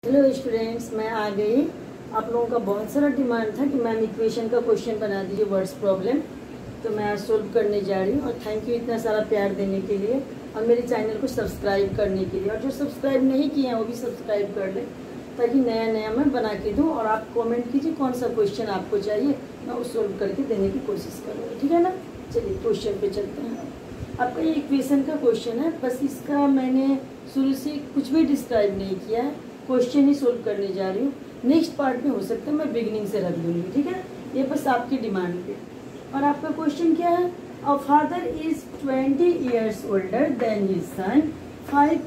Hello students, मैं आ गई। आप लोगों का बहुत सारा डिमांड था कि मैम इक्वेशन का क्वेश्चन बना दीजिए, वर्ड्स प्रॉब्लम। तो मैं आज सोल्व करने जा रही हूँ और थैंक यू इतना सारा प्यार देने के लिए और मेरे चैनल को सब्सक्राइब करने के लिए। और जो सब्सक्राइब नहीं किए हैं वो भी सब्सक्राइब कर लें ताकि नया नया मैं बना के दूँ। और आप कमेंट कीजिए कौन सा क्वेश्चन आपको चाहिए, मैं वो सोल्व करके देने की कोशिश करूँगी, ठीक है ना। चलिए क्वेश्चन पे चलते हैं। आपका ये इक्वेशन का क्वेश्चन है, बस इसका मैंने शुरू से कुछ भी डिस्क्राइब नहीं किया है, क्वेश्चन ही सोल्व करने जा रही हूँ। नेक्स्ट पार्ट में हो सकता है मैं बिगिनिंग से रख दूँगी, ठीक है। ये बस आपकी डिमांड पे। और आपका क्वेश्चन क्या है? A father is 20 years older than his son. 5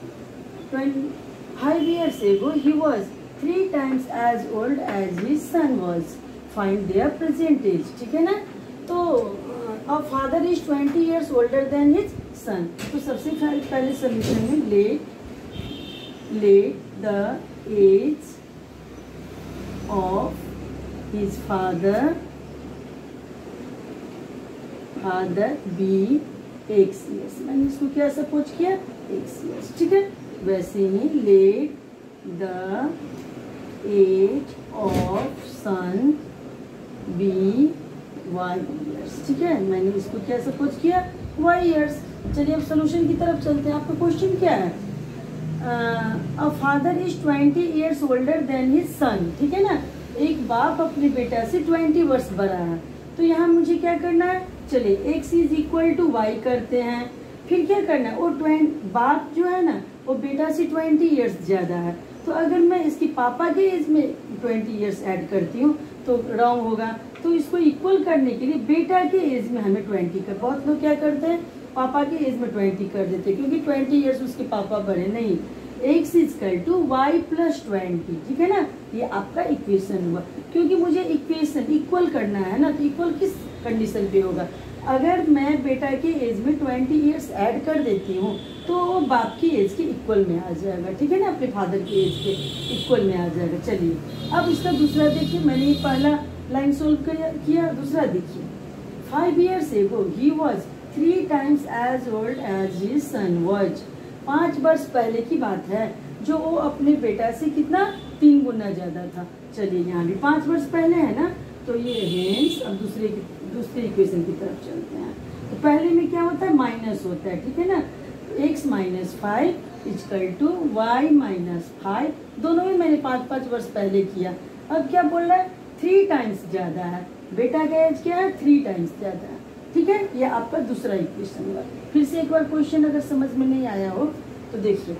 years ago he was 3 times as old as his son was. Find their present age, ठीक है ना। तो a father is 20 years older than his son. तो सबसे पहले solution में let the age of his father be x years. मैंने इसको क्या सपोज किया? x years, ठीक है। वैसे ही let the age of son be y years, ठीक है। मैंने इसको क्या सपोज किया? y years। चलिए अब सोल्यूशन की तरफ चलते हैं। आपका क्वेश्चन क्या है? A father is 20 years older than his son, ठीक है ना। एक बाप अपने बेटा से 20 वर्ष बड़ा है। तो यहाँ मुझे क्या करना है? चलिए x is equal to y करते हैं। फिर क्या करना है? वो बाप जो है ना वो बेटा से 20 years ज्यादा है। तो अगर मैं इसकी पापा के एज में 20 years ऐड करती हूँ तो रॉन्ग होगा। तो इसको इक्वल करने के लिए बेटा के एज में हमें 20 कर, बहुत लोग क्या करते हैं पापा के एज में 20 कर देते हैं क्योंकि 20 years उसके पापा बड़े नहीं। x is equal to y plus 20, ठीक है ना। ये आपका इक्वेशन हुआ। क्योंकि मुझे इक्वेशन इक्वल करना है ना, तो इक्वल किस कंडीशन पे होगा? अगर मैं बेटा के एज में 20 years ऐड कर देती हूँ तो वो बाप की एज के इक्वल में आ जाएगा, ठीक है ना। अपने फादर की एज के इक्वल में आ जाएगा। चलिए अब इसका दूसरा देखिए। मैंने ये पहला लाइन सोल्व किया। दूसरा देखिए। 5 years ago he was 3 times as old as his son was. 5 वर्ष पहले की बात है जो वो अपने बेटा से कितना 3 गुना ज्यादा था। चलिए यहाँ भी 5 वर्ष पहले है ना, तो ये हेंस। अब दूसरे इक्वेशन की तरफ चलते हैं। तो पहले में क्या होता है? माइनस होता है, ठीक है ना। x minus 5 is equal to y minus 5। दोनों में मैंने 5 वर्ष पहले किया। अब क्या बोल रहा है? 3 टाइम्स ज्यादा है। बेटा का एज क्या है? 3 टाइम्स ज्यादा है, ठीक है। ये आपका दूसरा इक्वेशन हुआ। फिर से एक बार क्वेश्चन अगर समझ में नहीं आया हो तो देखिए।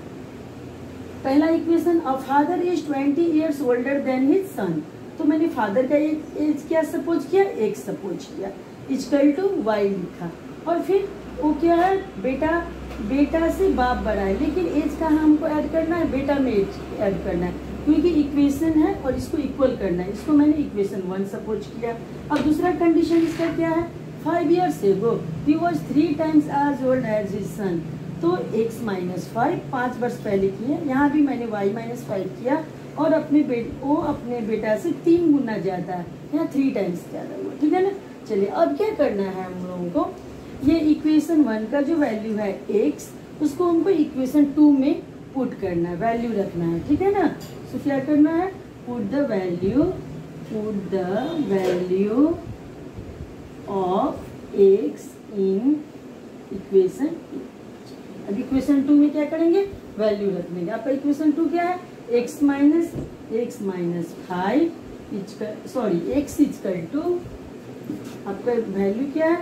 पहला equation, a father is 20 years older than his son. तो मैंने फादर का एज क्या सपोज किया? x सपोज किया, इजकल टू y लिखा। और फिर वो क्या है? बेटा से बाप बड़ा है, लेकिन एज का हमको ऐड करना है, बेटा में एज ऐड करना है क्योंकि इक्वेशन है और इसको इक्वल करना है। इसको मैंने इक्वेशन 1 सपोज किया। अब दूसरा कंडीशन इसका क्या है? 5 years ago he was 3 times as old as his son. तो x माइनस 5 वर्ष पहले किया। यहाँ भी मैंने y माइनस 5 किया और वो अपने बेटा से 3 गुना ज्यादा है, यहाँ 3 टाइम्स ज्यादा हुआ, ठीक है ना। चलिए अब क्या करना है हम लोगों को? ये इक्वेशन 1 का जो वैल्यू है x, उसको हमको इक्वेशन 2 में पुट करना है, वैल्यू रखना है, ठीक है ना। तो क्या करना है? Put the value of x in equation 2। अब इक्वेशन 2 में क्या करेंगे? वैल्यू रख देंगे। आपका इक्वेशन 2 क्या है? x minus 5 x is equal to, आपका वैल्यू क्या है?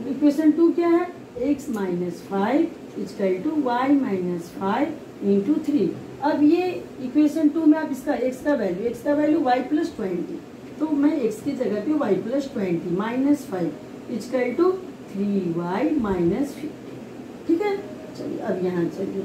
इक्वेशन 2 क्या है? x minus 5 is equal to y minus 5 into 3। अब ये इक्वेशन 2 में आप इसका x का वैल्यू y प्लस 20, तो मैं x की जगह पे y plus 20 minus 5 is equal to 3y minus 50, ठीक है। चलिए अब यहाँ चलिए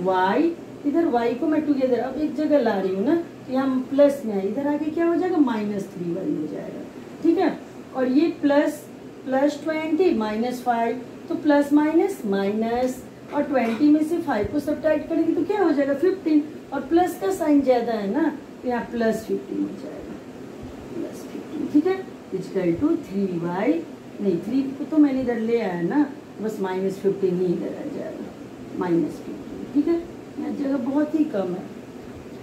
y, इधर y को मैं टुगेदर अब एक जगह ला रही हूँ ना, तो यहाँ प्लस में है, इधर आके क्या हो जाएगा? माइनस 3y हो जाएगा, ठीक है। और ये प्लस 20 माइनस 5, तो प्लस माइनस और 20 में से 5 को सब्ट्रैक्ट करेंगे तो क्या हो जाएगा? 15। और प्लस का साइन ज्यादा है ना, तो यहाँ प्लस 15 हो जाएगा, प्लस 15, ठीक है। इजकल टू 3y, नहीं 3 को तो मैंने इधर ले आया ना, बस माइनस 15 ही इधर आ जाएगा, माइनस 15, ठीक है। यहाँ जगह बहुत ही कम है।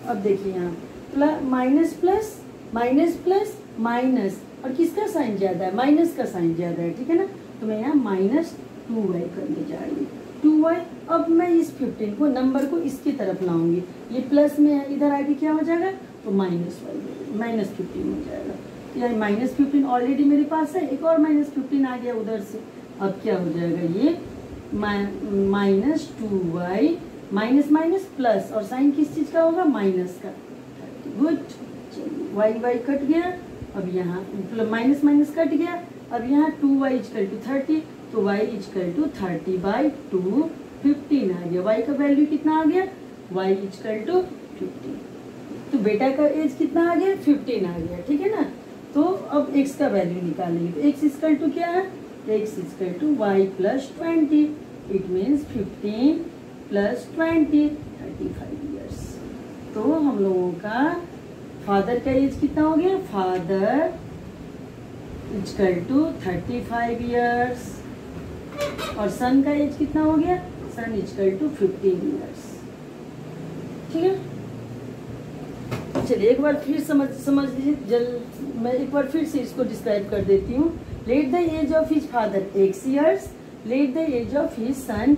अब देखिए यहाँ plus minus plus minus plus minus, और किसका साइन ज्यादा है, माइनस का साइन ज्यादा है, ठीक है ना। तो मैं यहाँ -2y करने जा रही हूँ, 2y। अब मैं इस 15 को नंबर को इसकी तरफ लाऊंगी, ये प्लस में है, इधर आगे क्या हो जाएगा, तो -15 हो जाएगा। तो यार -15 ऑलरेडी मेरे पास है, एक और -15 आ गया उधर से। अब क्या हो जाएगा, ये -2y माइनस माइनस प्लस, और साइन किस चीज का होगा, माइनस का। गुड, चलिए y कट गया। अब यहाँ माइनस माइनस कट गया। अब यहाँ 2y = 30, तो y = 30/2, 15 आ गया। y का वैल्यू कितना आ गया, y = 15। तो बेटा का एज कितना आ गया, 15 आ गया, ठीक है ना। तो अब x का वैल्यू निकालेंगे, तो x = क्या है, x = y + 20, it means 15 + 20, 35 years. तो हम लोगों का फादर का एज कितना हो गया, फादर = 35 ईयर्स, और सन का एज कितना हो गया, सन = 15 ईयर्स, ठीक है। चलिए एक बार फिर समझ लीजिए, मैं एक बार फिर से इसको डिस्क्राइब कर देती हूँ। Let the age of his father x years, let the age of his son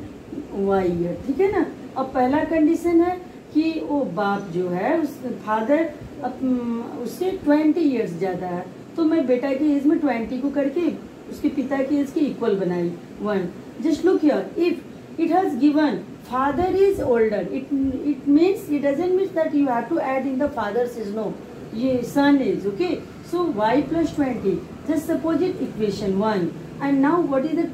y year, ठीक है ना। अब पहला कंडीशन है कि वो बाप जो है, उस फादर उससे 20 ईयर्स ज़्यादा है, तो मैं बेटा की एज में 20 को करके उसके पिता की एज के इक्वल बनाई 1। Just look here, if it has given father is older, it means, it doesn't mean that you have to add in the father's age, no, ये son is, okay. So y + 20, just suppose it equation 1. And now what is the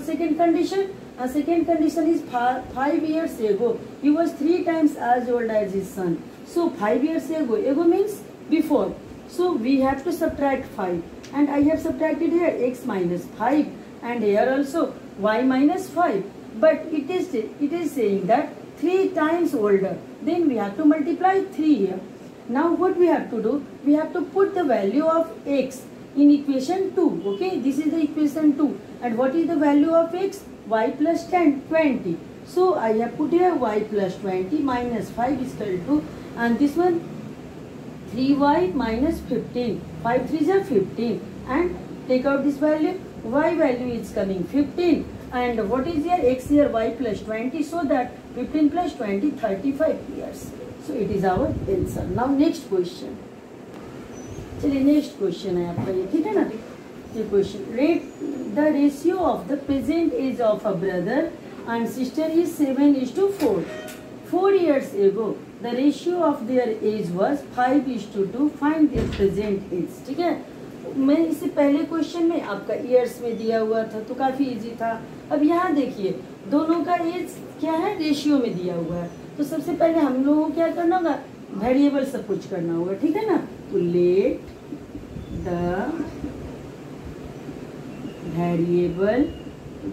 second condition? Second condition is 5 years ago he was 3 times as old as his son. So 5 years ago means before, so we have to subtract 5, and I have subtracted here x - 5, and here also y - 5. But it is saying that 3 times older, then we have to multiply 3 here. Now what we have to do, we have to put the value of x in equation 2, okay. This is the equation 2, and what is the value of x, y + 10, 20. So I have put here y + 20 - 5 = and this one 3y - 15, 5 3s are 15, and take out this value, y value is coming 15. And what is here, x here, y + 20, so that 15 + 20, 35 years. So it is our answer. Now next question. चलिए next question है आपका ये, ठीक है ना। ये question, rate the ratio of the present age of a brother and sister is 7:4. 4 years ago the ratio of their age was 5:2. Find their present age, ठीक है। मैं इससे पहले क्वेश्चन में आपका ईयर्स में दिया हुआ था, तो काफी इजी था। अब यहाँ देखिए दोनों का एज क्या है, रेशियो में दिया हुआ है। तो सबसे पहले हम लोगों को क्या करना होगा, वेरिएबल सब कुछ करना होगा, ठीक है ना। तो let the variable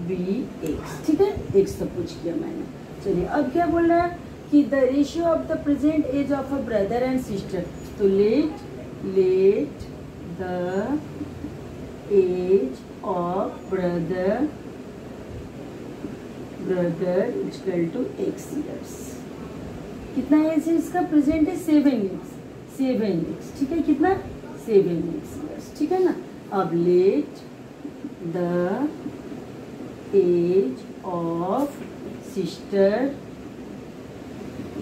be x, ठीक है, एक्स सब कुछ किया मैंने। चलिए अब क्या बोल रहा है कि the ratio of the present age of a brother and sister. तो let the age of brother = x years। कितना एज है इसका, प्रेजेंट है 7x, ठीक है, कितना 7x years, ठीक है ना। अब let the age of sister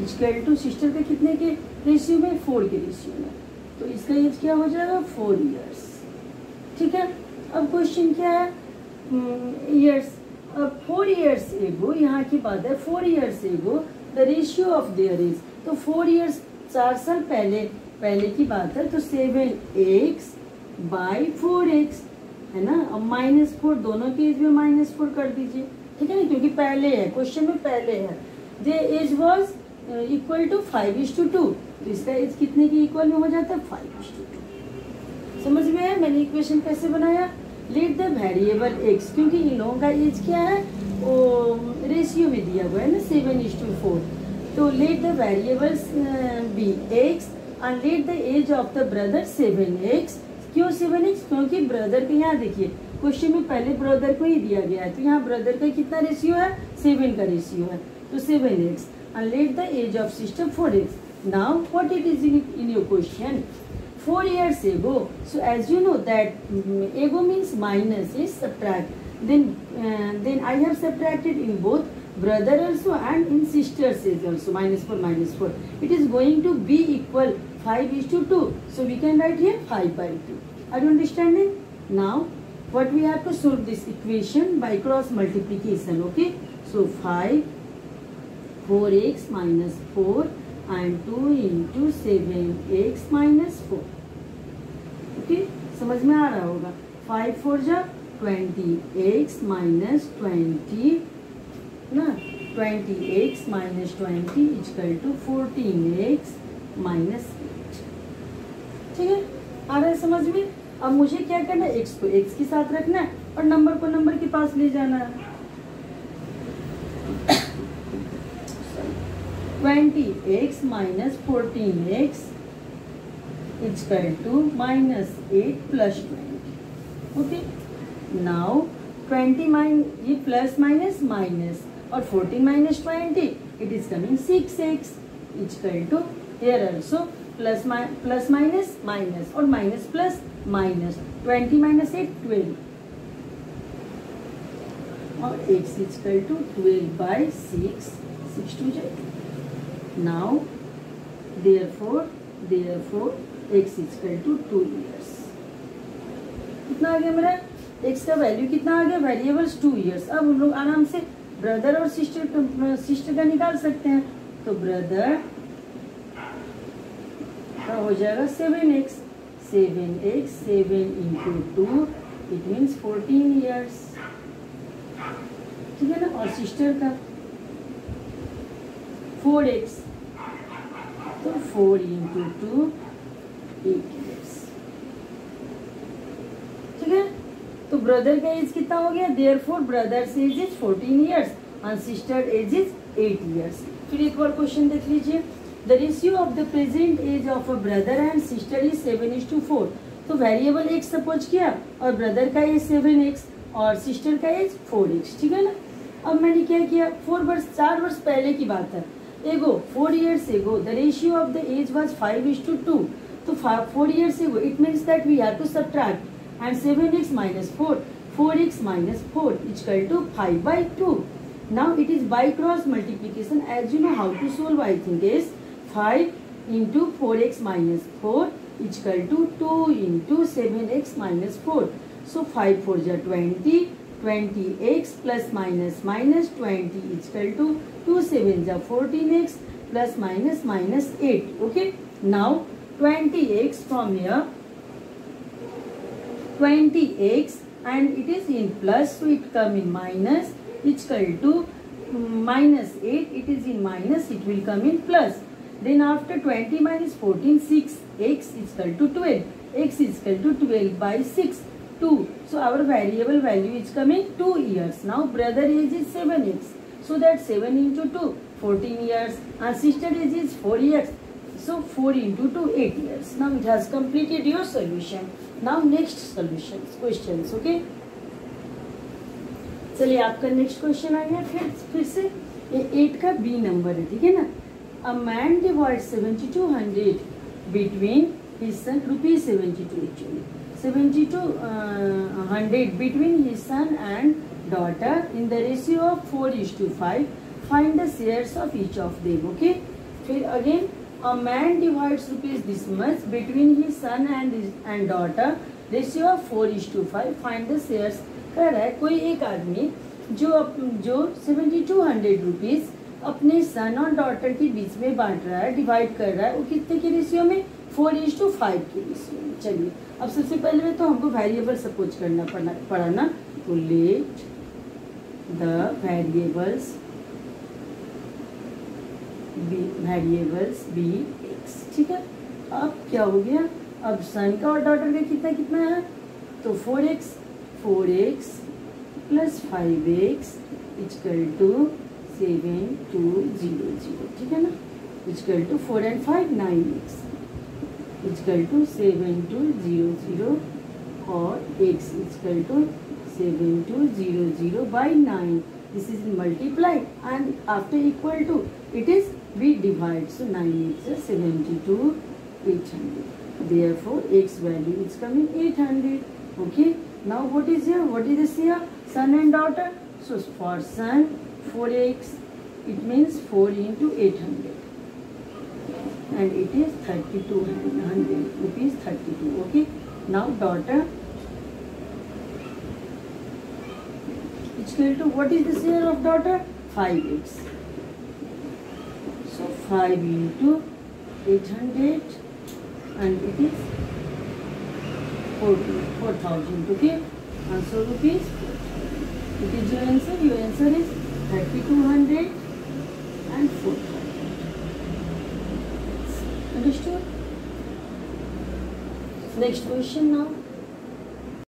= sister के कितने के रेशियो में, 4 के रेशियो में, तो इसका एज क्या हो जाएगा, 4 years, ठीक है। अब क्वेश्चन क्या है, ईयर्स। अब 4 years ago, यहाँ की बात है, 4 years ago the ratio of their age, तो 4 years 4 साल पहले की बात है, तो 7x / 4x है ना। अब -4 दोनों के एज में -4 कर दीजिए, ठीक है ना, क्योंकि पहले है, क्वेश्चन में पहले है। द एज वॉज = 5:2, तो इसका एज कितने के इक्वल में हो जाता है, 5:2। समझ में आया मैंने इक्वेशन कैसे बनाया। लेट द वेरिएबल x, क्योंकि इन लोगों का एज क्या है, वो रेशियो में दिया हुआ है ना, 7:4। तो let the variables be x and let the age of the brother 7x। क्यों 7x, क्योंकि ब्रदर के यहाँ देखिए क्वेश्चन में पहले ब्रदर को ही दिया गया है, तो यहाँ ब्रदर का कितना रेशियो है, 7 का रेशियो है, तो 7x। And let the age of sister 4x। Now what it is in your question? 4 years ago. So as you know that ago means minus is subtract. Then I have subtracted in both brother also and in sisters is also minus 4. It is going to be equal 5:2. So we can write here 5/2. Are you understanding? Now what we have to solve this equation by cross multiplication. Okay, so 4x minus 4 and 2 into 7x minus 4. Okay, समझ में आ रहा होगा. 5 4 जा 20x minus 20 ना, 20x minus 20 equal to 14x minus 8. ठीक है, आ रहा है समझ में. अब मुझे क्या करना है, x को x के साथ रखना है और नंबर को नंबर के पास ले जाना है. 20x minus 14x equal to minus 8 plus 20. Okay, now 20 minus ये प्लस माइनस माइनस और 14 minus 20 it is coming 6x equal to here also plus minus minus और माइनस प्लस माइनस 20 minus 8 12 और x equal to 12/6 6 2 जाए. Now therefore x equal to 2 years. कितना आ गया मेरा x का value कितना आ गया, वेरिएबल्स 2 years. अब हम लोग आराम से ब्रदर और सिस्टर का निकाल सकते हैं. तो ब्रदर का हो जाएगा 7x 7 into 2 it means 14 years. ठीक है ना. और सिस्टर का 4x तो 4 into 2 8 years. ठीक है. तो ब्रदर का एज कितना हो गया, therefore brother's age is 14 years and sister age is 8 years. फिर एक और क्वेश्चन देख लीजिए. The ratio of the present age of a brother and sister is 7:4. तो वेरिएबल x सपोज किया और ब्रदर का एज 7x और सिस्टर का एज 4x. ठीक है ना. अब मैंने क्या किया, 4 वर्ष पहले की बात है. एगो 4 years ago the ratio of the age was 5:2. तो 4 years ago it means that we have to subtract and 7x minus 4x minus 4 equal to 5/2. Now it is by cross multiplication. As you know how to solve, I think is 5 into 4x minus 4 equal to 2 into 7x minus 4. So 5 4 ja 20, 20x plus minus 20 equal to 2 7 ja 14x plus minus 8. Okay, now 20x from here 20x and it is in plus, so it come in minus equal to minus 8. It is in minus, it will come in plus. Then after 20 minus 14 6 x is equal to 12. X is equal to 12/6 2. So our variable value is coming 2 years. Now brother age is 7x. So that 7 into 2 14 years and sister age is 4 years. So 4 into 2 8 years. Now it has completed your solution. Now next solutions questions. Okay. चलिए आपका next question आ गया. फिर से ये 8 का B number है. ठीक है ना. A man divides 7200 between his son ₹72 actually 7200 between his son and daughter in the ratio of 4:5. Find the shares of each of them. Okay. फिर again a man divides rupees this much between his son and daughter ratio of 4:5. Find the shares. कह रहा है कोई एक आदमी जो 7200 rupees अपने सन और डॉटर के बीच में बांट रहा है, डिवाइड कर रहा है. वो कितने के रेशियो में, 4:5 के रेशियो में. चलिए अब सबसे पहले तो हमको वेरिएबल सपोज करना पड़ा ना. तो let the variables be x. ठीक है. अब क्या हो गया, अब सन का और डॉटर का कितना है, तो 4x plus 5x equal to 7200. ठीक है ना. Equal to 4 and 5 9x equal to 7200 और x equal to 7200 by 9. This is multiplied and after equal to it is we divide. So 9 8 is 72, 800. Therefore, x value is coming 800. Okay. Now what is here? What is this here? Son and daughter. So for son, 4x. It means 4 into 800. And it is 3200 rupees 32. Okay. Now daughter. It's equal to, what is this here of daughter? 5x. So 5 into 800 and it is 4,000. Okay. Answer rupees 4,000. It is your answer. Your answer is 3,200 and 4,000. Understood? Next question now.